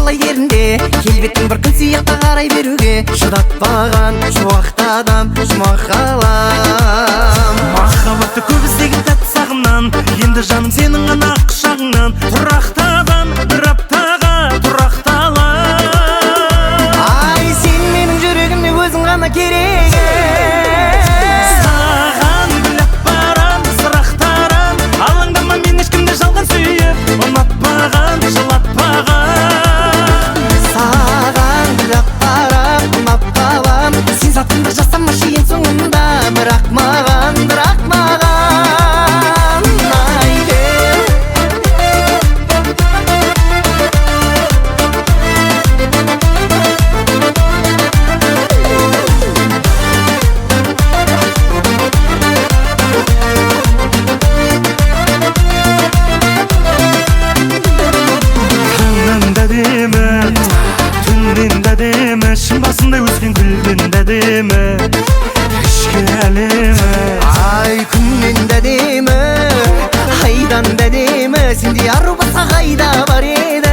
талай ерінде, келбеттің бір күн сияқта қарай беруге шыдатпаған шуақты адам жұмақ қалам. Махаббатты көп іздеген тәтті сағымнан, енді жаным сенің ғана құшағыңнан тұрақтаған бір аптаға тұрақталам. Ай, сен менің жүрегіме өзің ғана керек. Саған гүлап барам, сырақтарам, алаңдама, мен ешкімді жалған сүйіп, ұнатпаған, жылатпаған. Саған гүлап барам, ұнап қалам, сен затыңды жасамашы ең соңында, бірақ маған шын басында өскен гүлден дәдемі, ішкі әлемі. Ай, күннен дәдемі, айдан дәдемі, сендей ару басқа қайда бар еді,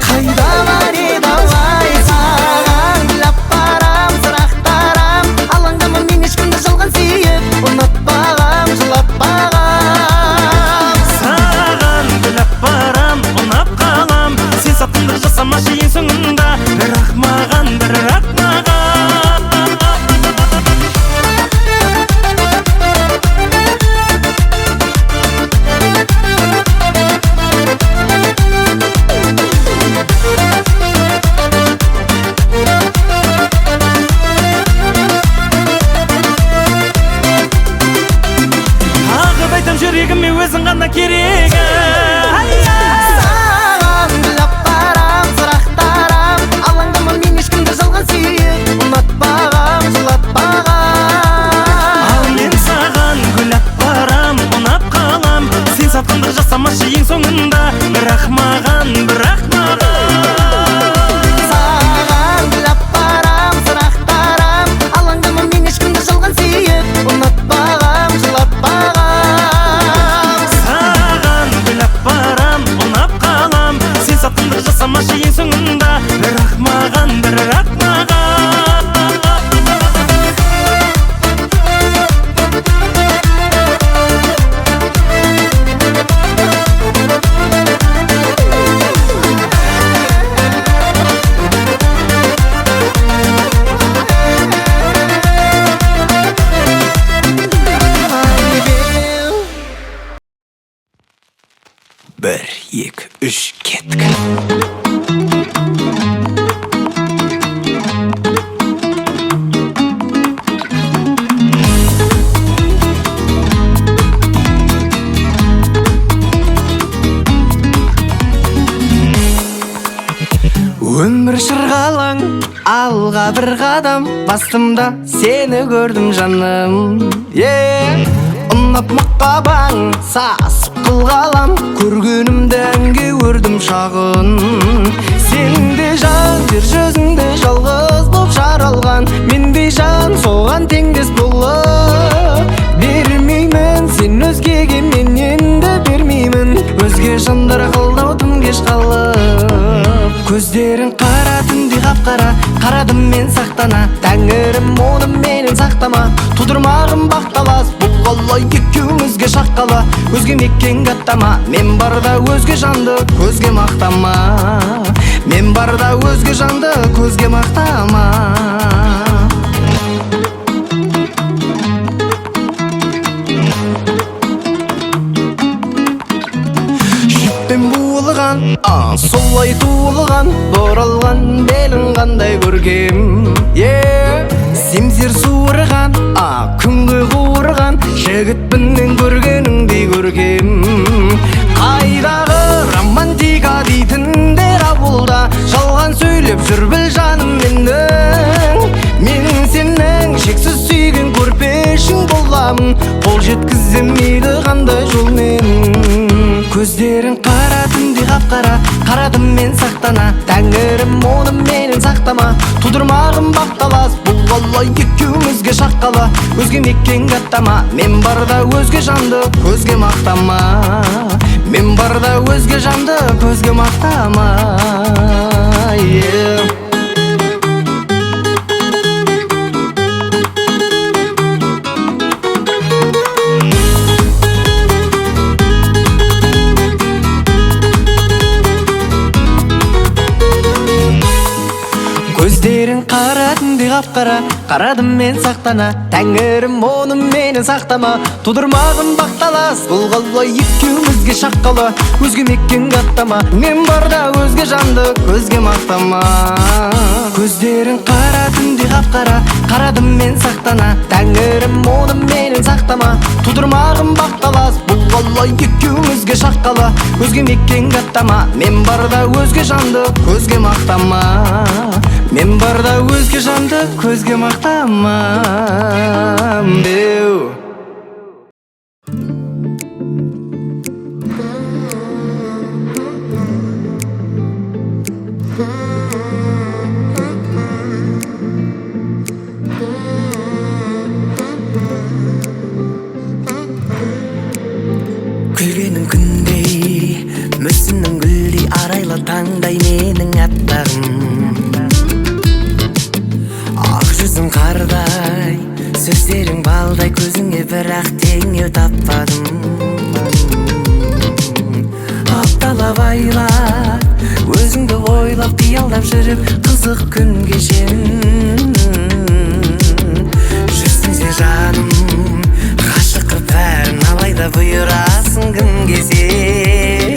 қайда бар еді. Ай, саған гүлап барам, сырақтарам, алаңдама, мен ешкімді жалған сүйіп, ұнатпағам, жылатпағам. Саған гүлап барам, ұнап қалам, сен сатқынды жасамашы ең соңында, бірақ маған, бірақ маған. Ағып айтам жүрегіме өзің ғана керегі. Саған гүлап барам, сырақтарам, алаңдама, мен ешкімді жалған сүйіп, ұнатпағам, жылатпағам. Ал мен саған гүлап барам, ұнап қалам, сен сатқынды жасамашы ең соңында, бірақ маған, бірақ маған. Саған гүлап барам, сырақтарам, алаңдама, мен ешкімді жалған сүйіп, ұнатпағам, жылатпағам. Саған гүлап барам, ұнап қалам, сен сатқынды жасамашы ең соңында, бірақ маған, бірақ маған. Бір, екі, үш, кеттік. Өмір шырғалаң, алға бір қадам, бастымда сені көрдім жаным. Ұнап мақабаң, сасып қылғалам, көргенімді әнге өрдім шағын. Сенде жан, жер жүзінде жалғыз боп жаралған, мен бейжан соған теңдес болып бермеймін. Сен өзгеге, мен енді бермеймін, өзге жандар қалдаудым кеш қалып. Көздерің қара түнде қап-қара, қарадым мен сақтана, тәңірім оны менен сақтама, тудырмағым бақталас, бұл қалай екеумізге шаққала, өзге мекен қаттама, мен барда өзге жанды көзге мақтама, мен барда өзге жанды көзге мақтама. Жіппен буылған, солай туылған, бұралған белін қандай көргем. Семсер суырған, күнгі қуырған, жігітпінен көргеніңдей көргем. Қайдағы романтика дейтіндер ауылда, жалған сөйлеп жүр біл жаным менің. Мен сенің шексіз сүйген көрпешің боламын, қол жеткіземейді қандай жолмен. Көздерің қара түнде қап-қара, қарадым мен сақтана, тәңірім оны менен сақтама, тудырмағым бақталас, бұл қалай екеумізге шаққала, өзге мекен қаттама, мен барда өзге жанды көзге мақтама, мен барда өзге жанды көзге мақтама. Көздерің қара түнде қап-қара, қарадым мен сақтана. Тәңірім оны менен сақтама, тудырмағын бақталас. Бұл қалай екеумізге шаққалы, өзге мекен қаттама. Мен барда өзге жанды көзге мақтама. Көздерің қара түнде қап-қара, қарадым мен сақтана. Тәңірім оны менен сақтама, тудырмағын бақталас. Бұл қалай екеумізге шаққалы, өзге мекен қаттама. Мен барда өзге жанды көзге мақтама. Мен барда өзге жанды көзге мақтамам деу. Күлгенің күндей, мүсіннің гүлдей, арайлы таңдай менің аттағым. Жүзің қардай, сөздерің балдай, көзіңе бірақ теңеу таппадым. Апталап айлап, өзіңді ойлап, қиялдап жүріп, қызық күн кешем. Жүрсің жаным, ғашық қып бәрін, алайда бұйырасың кімге сен.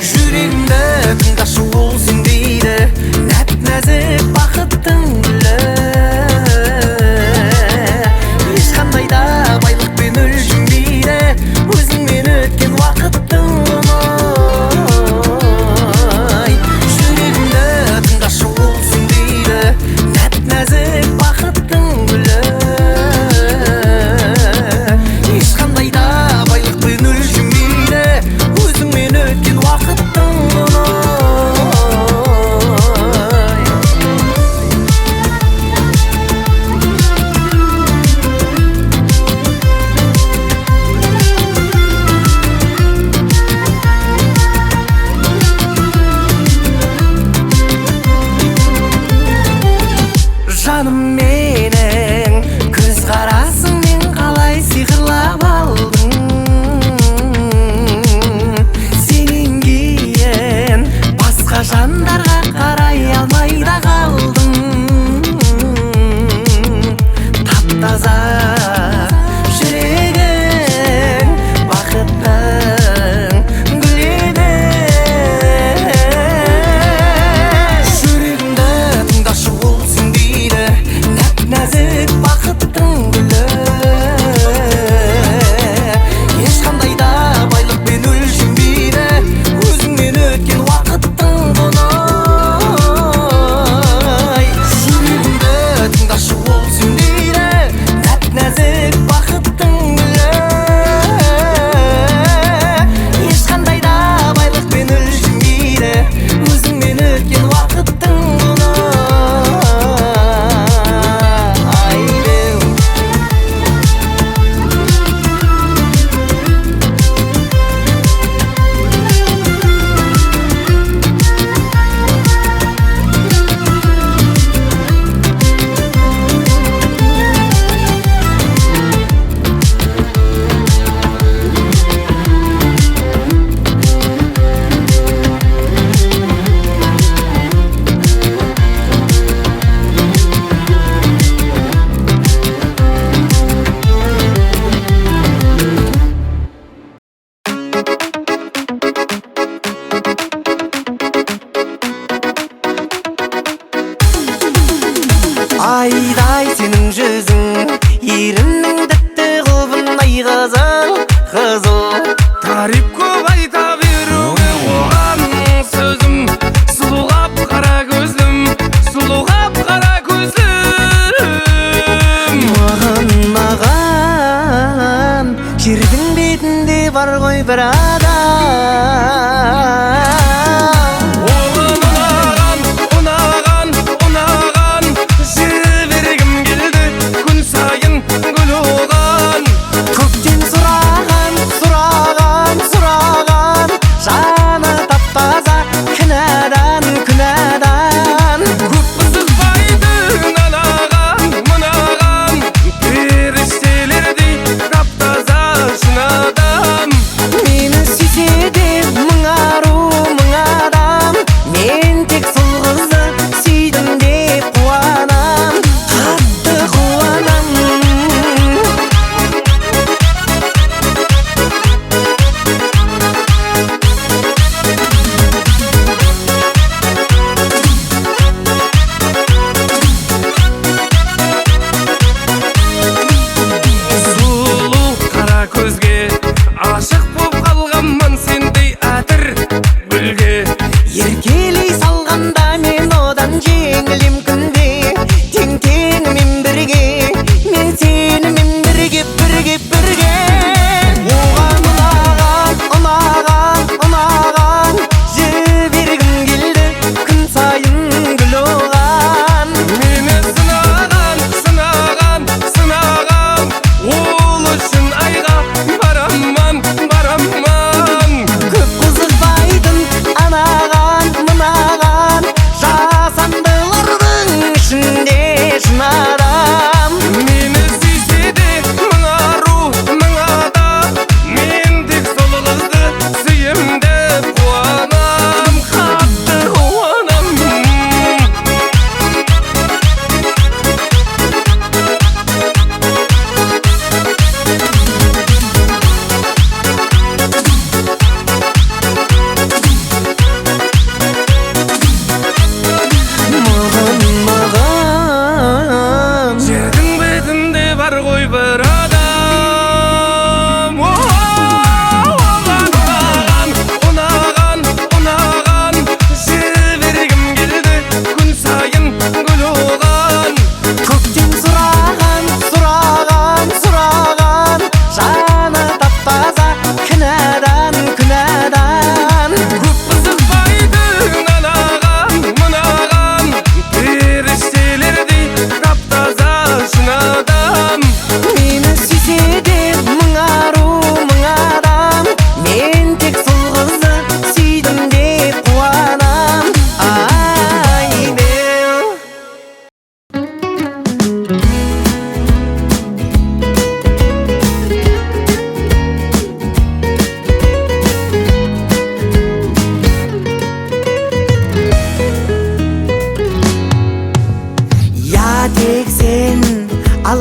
Жүрегімді тыңдашы, ол сен дейді, нәп-нәзік бақыттың гүлі. Ешқандай да байлықпен өлшенбейді, өзіңмен өткен уақыттың ұнай. Жүрегімді тыңдашы, ол сен дейді, нәп-нәзік бақыттың гүлі. Ешқандай да байлықпен өлшенбейді, өзіңмен өткен уақыттың ұнай. Жаным менің, көз қарасың мен қалай сиқырлап алдың. Сенен кейін басқа жандарға қарай алмай да қалдым. Тап-таза жүрегің, бақыттың гүлі еді. Жүрегімді тыңдашы, ол сен дейді, нәп-нәзік бақыттың гүлі. Ешқандай да байлықпен өлшенбейді, өзіңмен өткен уақыттың ұнай. Жүрегімді тыңдашы, ол сен дейді, нәп-нәзік бақыттың гүлі. Ешқандай да байлықпен өлшенбейді, өзіңмен өткен уақыттың ұнай. Айдай сенің жүзің, еріннің тәтті құлпындай қызыл, қызыл. Тариф көп айта беруге оған сөзім, сұлуғап қара көзім, сұлуғап қара көзім. Маған жердің бетінде бар ғой бір адам. Жаны тап-таза, кінәдан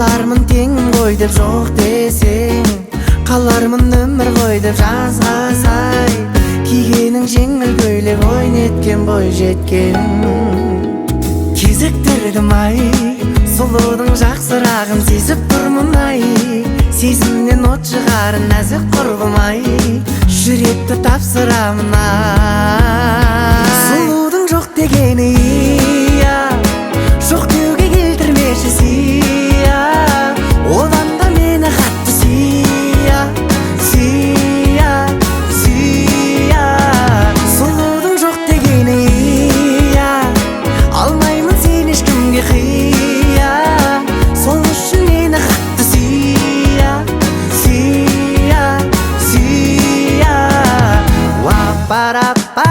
Алармын теңім ғой деп жоқ десең, қалармын өмір ғой деп жазға сай. Кигенің жеңіл көйлек ойнеткен бой жеткен. Кезіктірдім ай, сұлудың жақсырағын сезіп тұрмын ай. Сезімнен от шығарын нәзік құрбым ай, жүректі тапсырамын ай. Сұлудың жоқ дегені иә, жоқ деуге келтірмеші сия. Одан да мені қатты сия, сия, сия. Сұлудың жоқ дегені иә, алмаймын сен ешкімге қия. Сол үшін мені қатты сия, сия, сия. Уа-па-ра-па,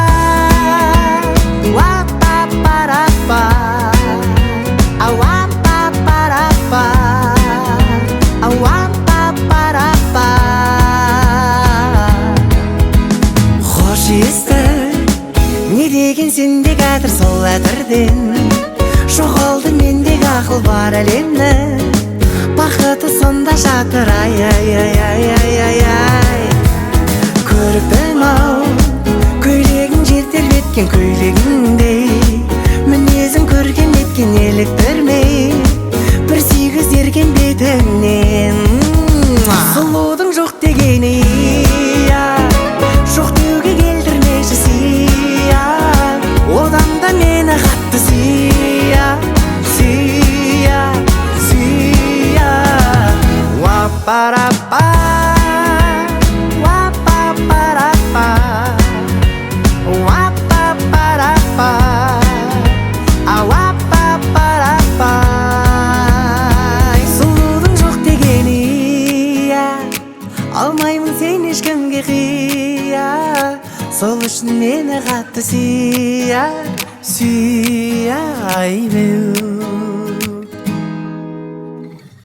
уа-па-па-ра-па, уа-па-па-ра-па, уа-па-па-ра-па. Хош есті, не деген сенде кәдір сол әтірден. Жоғалды мендегі ақыл бар әлемні, бақыты сонда жатыр ай, ай, ай, ай, ай, ай, ай. Көріппін ау, көйлегің жер тербеткен көйлегіңдей, мінезің көрген еткен еліктірмей, бір сүйгіз ерген бетіңнен. Сұлудың жоқ дегені иә, жоқ деуге келтірмеші сия. Одан да мені қатты сия, сия, сия. Уа-па-ра-па, уа-па-па-ра-па, уа-па-па-ра-па, уа-па-па-ра-па. Сұлудың жоқ дегені иә, алмаймын сен ешкімге қия. Сол үшін мені қатты сия, сия ай беу.